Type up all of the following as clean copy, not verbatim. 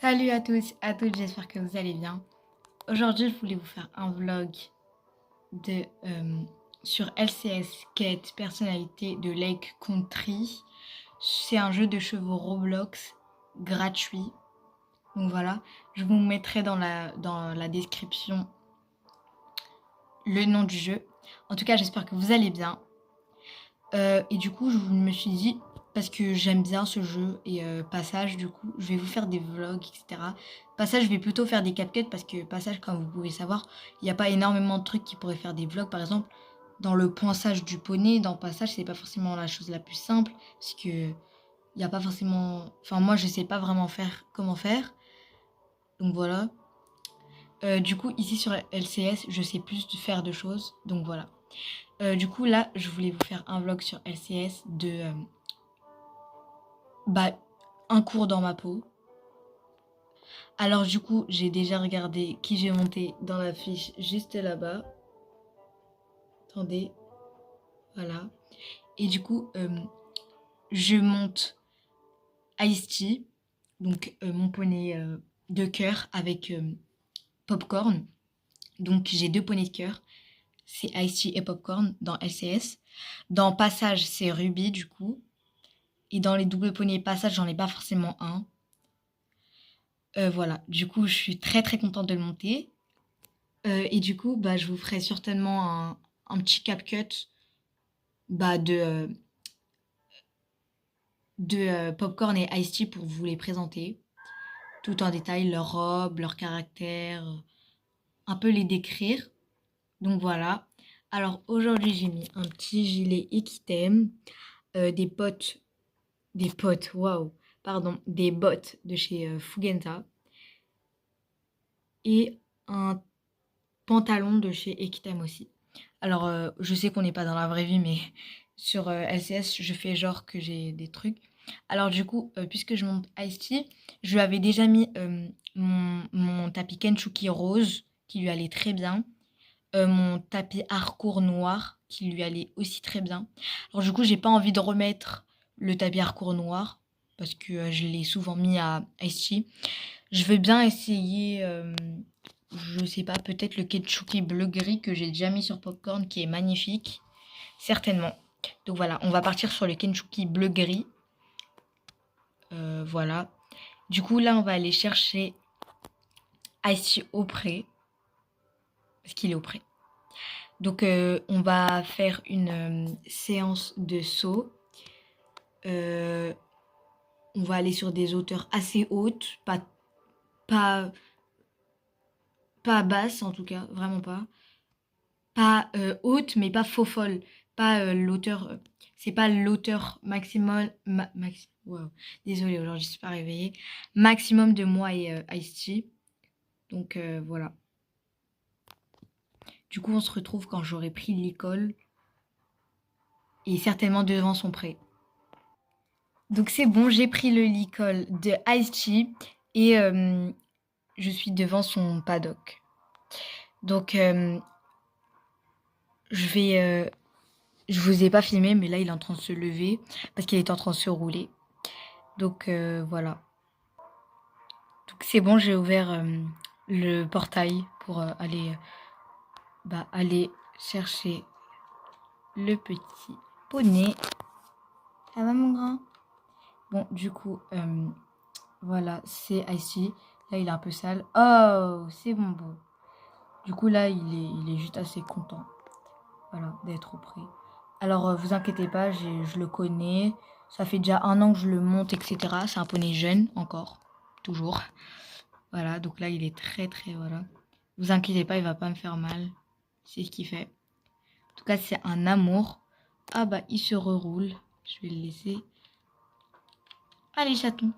Salut à tous, à toutes, j'espère que vous allez bien. Aujourd'hui, je voulais vous faire un vlog de, sur LCS, quête personnalité de Lake Country. C'est un jeu de chevaux Roblox gratuit. Donc voilà, je vous mettrai dans la description le nom du jeu. En tout cas, j'espère que vous allez bien. Et du coup, je me suis dit, parce que j'aime bien ce jeu et Passage, du coup, je vais vous faire des vlogs, etc. Passage, je vais plutôt faire des CapCut parce que Passage, comme vous pouvez savoir, il n'y a pas énormément de trucs qui pourraient faire des vlogs. Par exemple, dans le ponçage du poney, dans Passage, c'est pas forcément la chose la plus simple parce que il n'y a pas forcément. Enfin, moi, je sais pas vraiment faire comment faire. Donc voilà. Du coup, ici sur LCS, je sais plus faire de choses. Donc voilà. Du coup, là, je voulais vous faire un vlog sur LCS de bah, un cours dans ma peau. Alors du coup, j'ai déjà regardé qui j'ai monté dans la fiche juste là-bas. Attendez, voilà. Et du coup, je monte Ice-T, donc mon poney de cœur avec Popcorn. Donc j'ai deux poneys de cœur, c'est Ice-T et Popcorn dans LCS. Dans Passage, c'est Ruby du coup. Et dans les doubles poneys Passage, j'en ai pas forcément un. Voilà, du coup, je suis très très contente de le monter. Et du coup, bah, je vous ferai certainement un petit CapCut bah, de Popcorn et Ice-T pour vous les présenter. Tout en détail, leur robe, leur caractère, un peu les décrire. Donc voilà. Alors aujourd'hui, j'ai mis un petit gilet Equitem, des potes, waouh, pardon, des bottes de chez Fugenta et un pantalon de chez Equitem aussi. Alors, je sais qu'on n'est pas dans la vraie vie, mais sur LCS, je fais genre que j'ai des trucs. Alors, du coup, puisque je monte Ice-T, je lui avais déjà mis mon tapis Kentucky rose, qui lui allait très bien. Mon tapis Harcourt noir, qui lui allait aussi très bien. Alors, du coup, j'ai pas envie de remettre le tapis Harcourt noir, parce que je l'ai souvent mis à Ice-T. Je veux bien essayer, je sais pas, peut-être le ketchup bleu-gris que j'ai déjà mis sur Popcorn qui est magnifique. Certainement. Donc voilà, on va partir sur le Kentucky bleu-gris. Voilà. Du coup, là, on va aller chercher Icy au pré. Parce qu'il est au pré. Donc, on va faire une séance de saut. Euh, on va aller sur des hauteurs assez hautes. Pas, pas basses, en tout cas. Vraiment pas. Pas haute, mais pas faux folle. Pas l'auteur. C'est pas l'auteur maximum. Wow. Désolée, aujourd'hui je suis pas réveillée. Maximum de moi et Ice-T. Donc voilà. Du coup, on se retrouve quand j'aurai pris l'école. Et certainement devant son pré. Donc c'est bon, j'ai pris le licol de Ice-T. Et je suis devant son paddock. Donc je vais. Je vous ai pas filmé, mais là il est en train de se lever parce qu'il est en train de se rouler. Donc voilà. Donc c'est bon, j'ai ouvert le portail pour aller chercher le petit poney. Ça va mon grand? Bon, du coup, voilà, c'est ici. Là, il est un peu sale. Oh, c'est bon, beau. Du coup, là, il est juste assez content. Voilà, d'être auprès. Alors, vous inquiétez pas, je le connais. Ça fait déjà 1 an que je le monte, etc. C'est un poney jeune, encore. Toujours. Voilà, donc là, il est très, très, voilà. Vous inquiétez pas, il va pas me faire mal. C'est ce qu'il fait. En tout cas, c'est un amour. Ah bah, il se reroule. Je vais le laisser. Allez, chaton.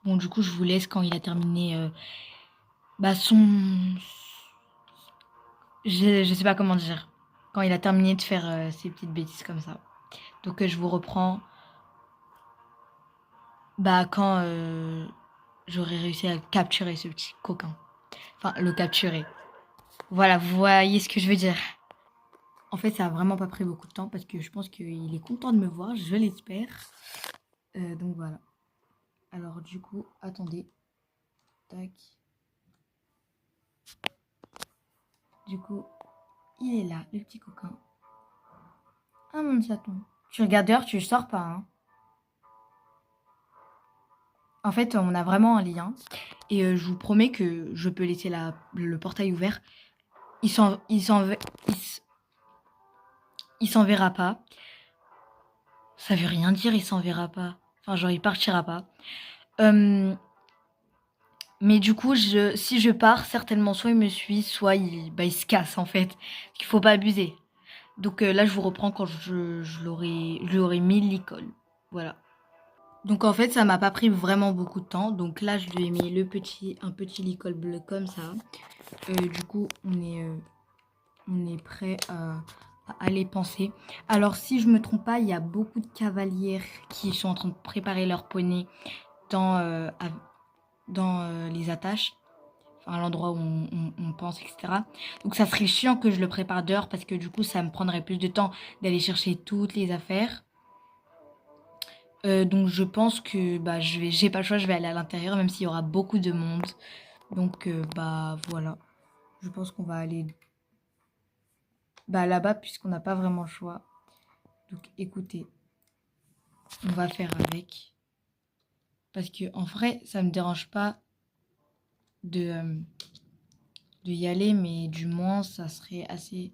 Bon, du coup, je vous laisse quand il a terminé son... Je sais pas comment dire. Quand il a terminé de faire ses petites bêtises comme ça. Donc, je vous reprends quand j'aurai réussi à capturer ce petit coquin. Enfin, le capturer. Voilà, vous voyez ce que je veux dire. En fait, ça a vraiment pas pris beaucoup de temps parce que je pense qu'il est content de me voir, je l'espère. Donc voilà. Alors du coup, attendez. Tac. Du coup, il est là, le petit coquin. Ah mon chaton. Tu regardes dehors, tu sors pas, hein. En fait, on a vraiment un lien. Et je vous promets que je peux laisser le portail ouvert. Il s'enverra pas. Ça veut rien dire, il s'enverra pas. Enfin, genre, il partira pas. Mais du coup, si je pars, certainement, soit il me suit, soit il se casse, en fait. Il faut pas abuser. Donc là, je vous reprends quand je l'aurai mis l'école. Voilà. Donc en fait, ça m'a pas pris vraiment beaucoup de temps. Donc là, je lui ai mis un petit licol bleu comme ça. Du coup, on est prêt à aller penser. Alors si je me trompe pas, il y a beaucoup de cavalières qui sont en train de préparer leur poney dans les attaches. Enfin, à l'endroit où on pense, etc. Donc ça serait chiant que je le prépare dehors parce que du coup, ça me prendrait plus de temps d'aller chercher toutes les affaires. Donc je pense que bah, j'ai pas le choix, je vais aller à l'intérieur même s'il y aura beaucoup de monde. Donc bah voilà, je pense qu'on va aller bah, là-bas puisqu'on n'a pas vraiment le choix. Donc écoutez, on va faire avec. Parce que en vrai, ça me dérange pas de y aller, mais du moins ça serait assez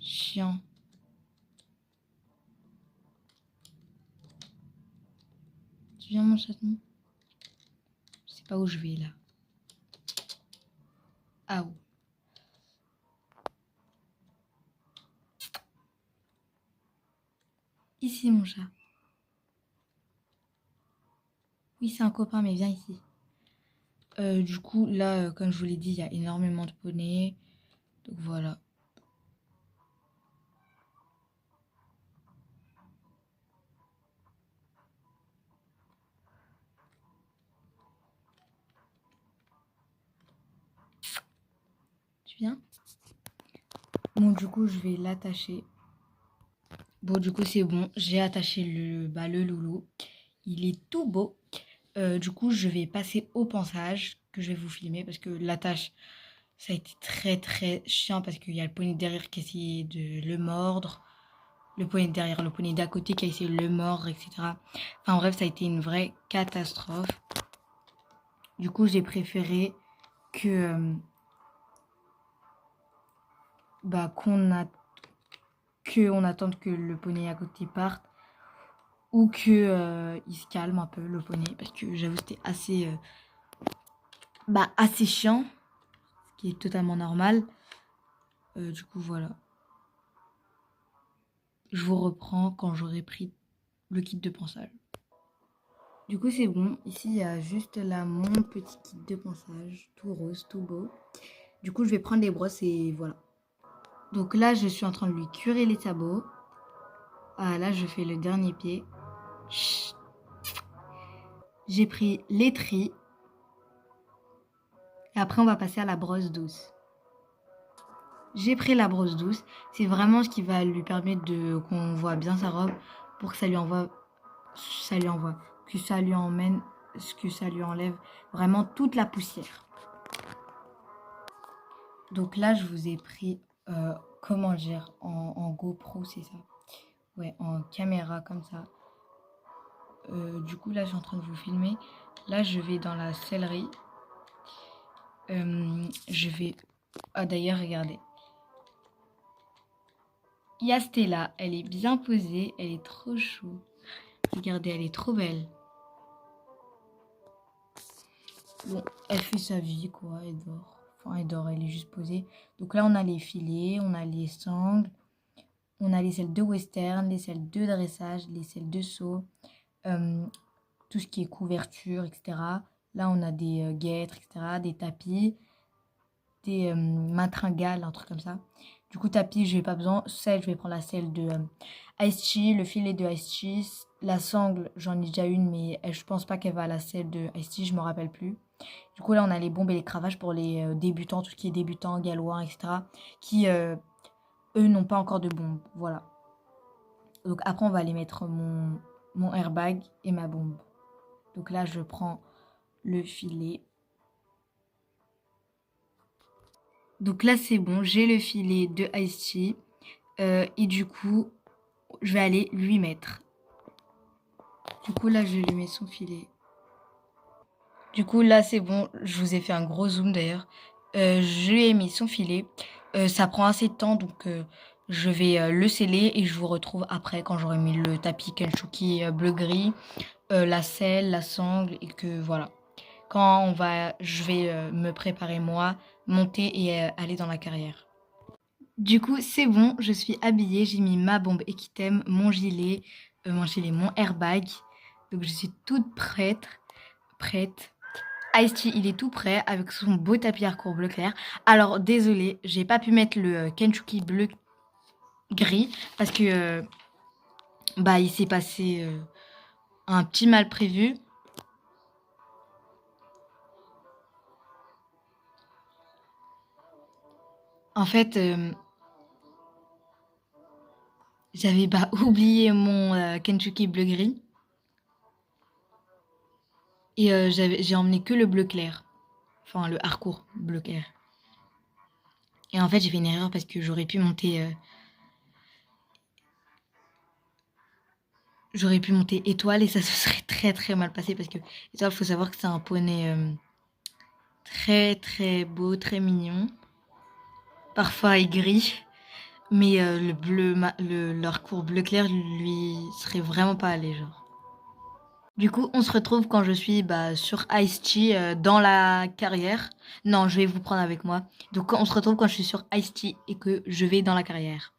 chiant. Tu viens mon chaton? Je sais pas où je vais là. Ah où? Ici mon chat. Oui, c'est un copain, mais viens ici. Du coup, là, comme je vous l'ai dit, il y a énormément de poneys. Donc voilà. Tu viens? Bon, du coup, je vais l'attacher. Bon, du coup, c'est bon. J'ai attaché le loulou. Il est tout beau. Du coup, je vais passer au pansage que je vais vous filmer parce que l'attache, ça a été très très chiant parce qu'il y a le poney derrière qui a essayé de le mordre. Le poney derrière, le poney d'à côté qui a essayé de le mordre, etc. Enfin bref, ça a été une vraie catastrophe. Du coup, j'ai préféré que bah, qu'on attende que le poney à côté parte ou que il se calme un peu le poney parce que j'avoue c'était assez chiant, ce qui est totalement normal. Du coup voilà, je vous reprends quand j'aurai pris le kit de pansage. Du coup c'est bon, ici il y a juste là mon petit kit de pansage, tout rose, tout beau. Du coup je vais prendre les brosses et voilà. Donc là je suis en train de lui curer les sabots. Ah là je fais le dernier pied. Chut. J'ai pris les tris. Et après on va passer à la brosse douce. J'ai pris la brosse douce. C'est vraiment ce qui va lui permettre qu'on voit bien sa robe pour que ça lui envoie, que ça lui emmène, que ça lui enlève vraiment toute la poussière. Donc là, je vous ai pris, comment dire, en GoPro, c'est ça? Ouais, en caméra comme ça. Du coup, là, je suis en train de vous filmer. Là, je vais dans la sellerie. Je vais... Ah, d'ailleurs, regardez. Il y a Stella, elle est bien posée, elle est trop chou. Regardez, elle est trop belle. Bon, elle fait sa vie, quoi, elle dort. Enfin, elle dort, elle est juste posée. Donc là, on a les filets, on a les sangles, on a les selles de western, les selles de dressage, les selles de saut, tout ce qui est couverture, etc. Là, on a des guêtres, etc., des tapis, des matringales, un truc comme ça. Du coup, tapis, je n'ai pas besoin. Selle, je vais prendre la selle de Ice Tea, le filet de Ice Tea. La sangle, j'en ai déjà une, mais je pense pas qu'elle va à la selle de Ice Tea, je me rappelle plus. Du coup, là, on a les bombes et les cravages pour les débutants, tout ce qui est débutant, gallois, etc. Qui, eux, n'ont pas encore de bombes. Voilà. Donc après, on va aller mettre mon airbag et ma bombe. Donc là, je prends le filet. Donc là, c'est bon, j'ai le filet de Ice Tea. Et du coup, je vais aller lui mettre. Du coup, là, je lui mets son filet. Du coup, là, c'est bon. Je vous ai fait un gros zoom d'ailleurs. Je lui ai mis son filet. Ça prend assez de temps, donc je vais le sceller et je vous retrouve après quand j'aurai mis le tapis Kentucky bleu-gris, la selle, la sangle et que voilà. Quand je vais me préparer moi, monter et aller dans la carrière. Du coup, c'est bon, je suis habillée, j'ai mis ma bombe Equitem, mon gilet, mon airbag. Donc je suis toute prête. Ice-T, il est tout prêt avec son beau tapis Harcourt bleu clair. Alors, désolé, j'ai pas pu mettre le Kentucky bleu gris parce que il s'est passé un petit mal prévu. En fait, j'avais oublié mon Kentucky bleu gris et j'ai emmené que le bleu clair, enfin le Harcourt bleu clair. Et en fait, j'ai fait une erreur parce que j'aurais pu monter étoile et ça se serait très très mal passé parce que étoile, faut savoir que c'est un poney très très beau, très mignon, parfois aigri, mais leur cours bleu clair lui serait vraiment pas allé genre. Du coup, on se retrouve quand je suis sur Ice-T dans la carrière. Non, je vais vous prendre avec moi. Donc on se retrouve quand je suis sur Ice-T et que je vais dans la carrière.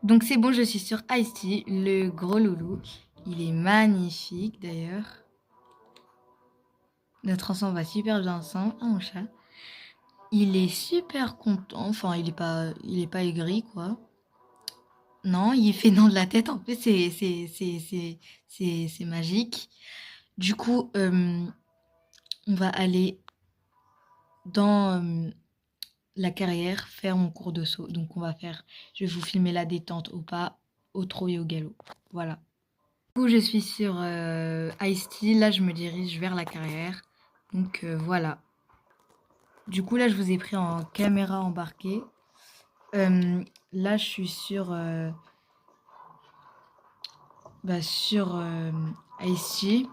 Donc c'est bon, je suis sur Ice-T, le gros loulou. Il est magnifique d'ailleurs. Notre ensemble va super bien ensemble. Ah, mon chat. Il est super content. Enfin, il est pas aigri, quoi. Non, il fait non de la tête. En plus, c'est magique. Du coup, on va aller dans la carrière faire mon cours de saut. Donc, je vais vous filmer la détente au pas, au trot et au galop. Voilà. Du coup, je suis sur Ice-T. Là, je me dirige vers la carrière. Donc, voilà. Du coup, là, je vous ai pris en caméra embarquée. Là, je suis sur Ice-T.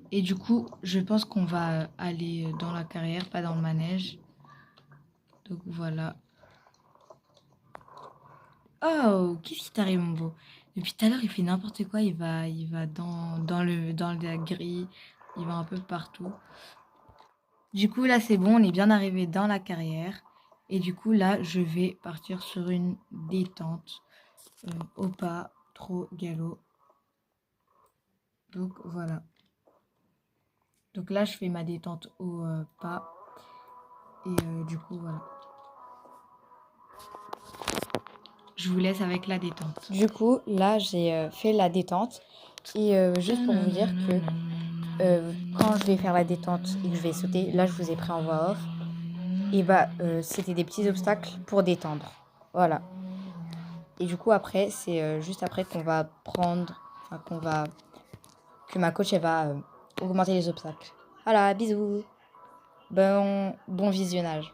Et du coup, je pense qu'on va aller dans la carrière, pas dans le manège. Donc voilà. Oh, qu'est-ce qui t'arrive, mon beau? Depuis tout à l'heure, il fait n'importe quoi. Il va dans la grille. Il va un peu partout. Du coup, là, c'est bon. On est bien arrivé dans la carrière. Et du coup, là, je vais partir sur une détente. Au pas, trot, galop. Donc voilà. Donc là, je fais ma détente au pas. Et du coup, voilà. Je vous laisse avec la détente. Du coup, là, j'ai fait la détente. Et juste pour vous dire que quand je vais faire la détente et que je vais sauter, là, je vous ai pris en voix off. Et c'était des petits obstacles pour détendre. Voilà. Et du coup, après, c'est juste après qu'on va que ma coach, elle va augmenter les obstacles. Voilà, bisous. Bon visionnage.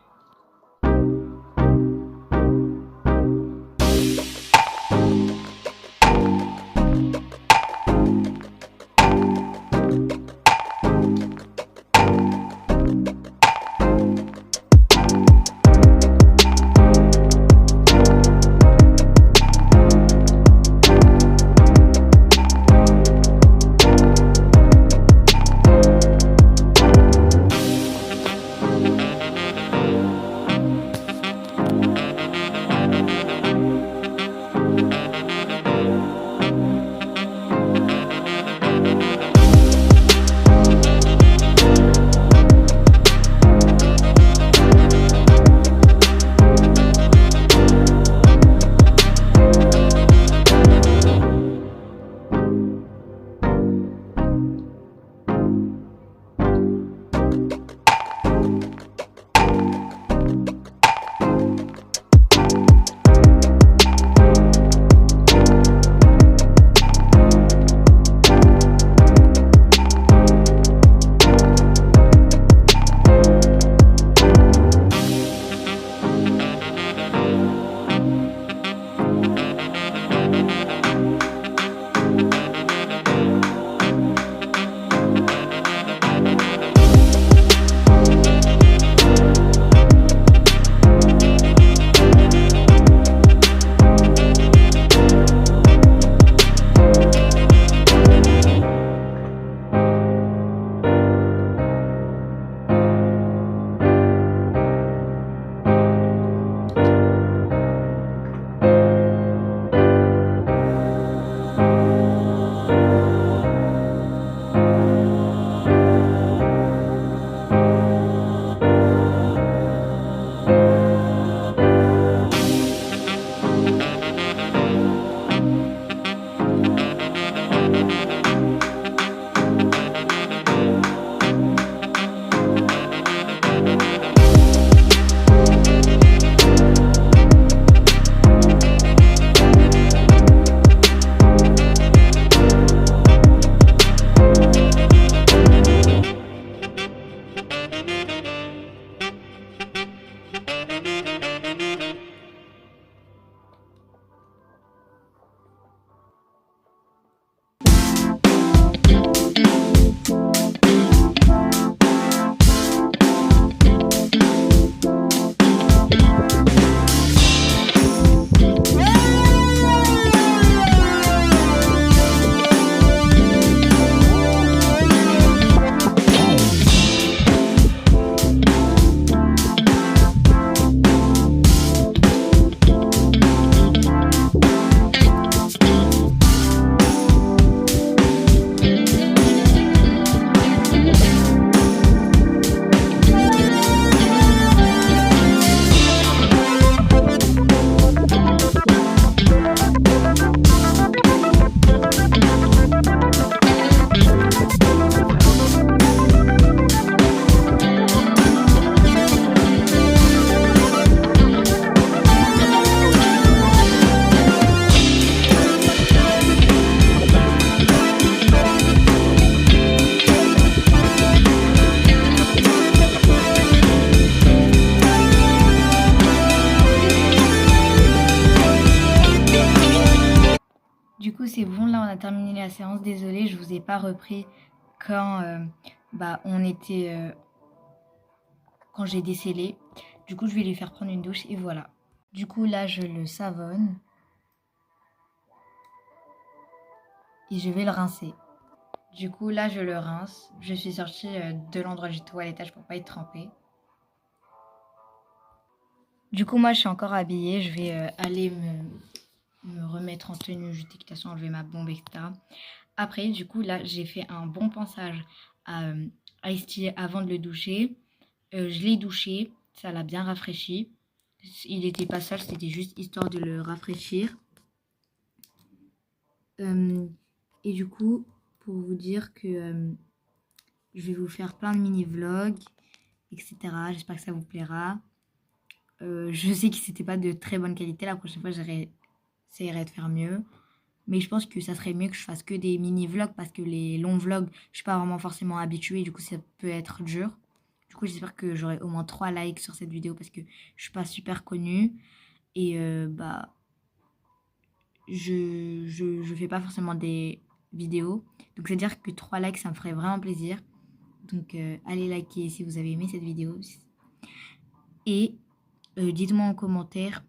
c'est bon, là on a terminé la séance. Désolée, je vous ai pas repris quand on était quand j'ai décellé. Du coup, je vais lui faire prendre une douche et voilà. Du coup, là, je le savonne et je vais le rincer. Du coup, là, je le rince. Je suis sortie de l'endroit du toilettage pour pas être trempée. Du coup, moi, je suis encore habillée. Je vais aller me remettre en tenue, justification, enlever ma bombe, etc. Après, du coup, là, j'ai fait un bon pansage à Ice avant de le doucher. Je l'ai douché, ça l'a bien rafraîchi. Il n'était pas sale, c'était juste histoire de le rafraîchir. Et du coup, pour vous dire que je vais vous faire plein de mini-vlogs, etc. J'espère que ça vous plaira. Je sais que c'était pas de très bonne qualité. La prochaine fois, j'essaierai de faire mieux. Mais je pense que ça serait mieux que je fasse que des mini-vlogs parce que les longs vlogs, je suis pas vraiment forcément habituée. Du coup, ça peut être dur. Du coup, j'espère que j'aurai au moins 3 likes sur cette vidéo parce que je suis pas super connue. Et je fais pas forcément des vidéos. Donc, c'est-à-dire que 3 likes, ça me ferait vraiment plaisir. Donc, allez liker si vous avez aimé cette vidéo. Et dites-moi en commentaire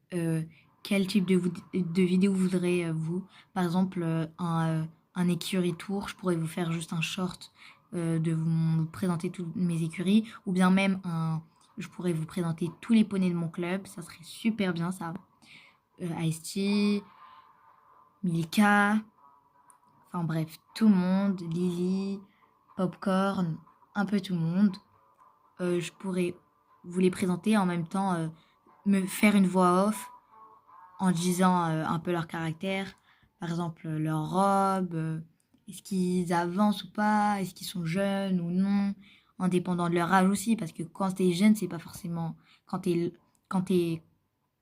quel type de vidéo vous voudrez vous. Par exemple, un écurie tour, je pourrais vous faire juste un short de vous présenter toutes mes écuries. Ou bien même je pourrais vous présenter tous les poneys de mon club. Ça serait super bien ça. Ice-T, Milka, enfin bref, tout le monde. Lily, Popcorn, un peu tout le monde. Je pourrais vous les présenter en même temps, me faire une voix off en disant un peu leur caractère, par exemple leur robe, est-ce qu'ils avancent ou pas, est-ce qu'ils sont jeunes ou non, en dépendant de leur âge aussi, parce que quand t'es jeune, c'est pas forcément... Quand t'es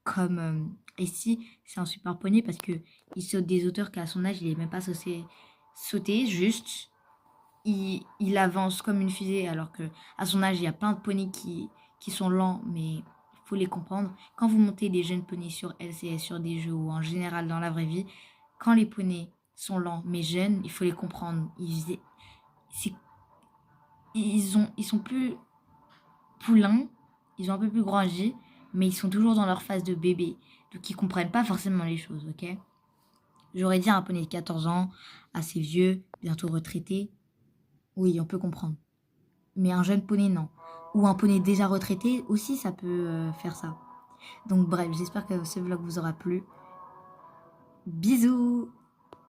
comme ici, c'est un super poney parce que il saute des hauteurs qu'à son âge, il est même pas sauter juste. Il avance comme une fusée, alors que à son âge, il y a plein de poneys qui sont lents, mais faut les comprendre. Quand vous montez des jeunes poneys sur LCS, sur des jeux ou en général dans la vraie vie, quand les poneys sont lents mais jeunes, il faut les comprendre. Ils sont plus poulains, ils ont un peu plus grandi, mais ils sont toujours dans leur phase de bébé. Donc ils comprennent pas forcément les choses, ok? J'aurais dit un poney de 14 ans, assez vieux, bientôt retraité. Oui, on peut comprendre. Mais un jeune poney, non. Ou un poney déjà retraité, aussi, ça peut faire ça. Donc bref, j'espère que ce vlog vous aura plu. Bisous!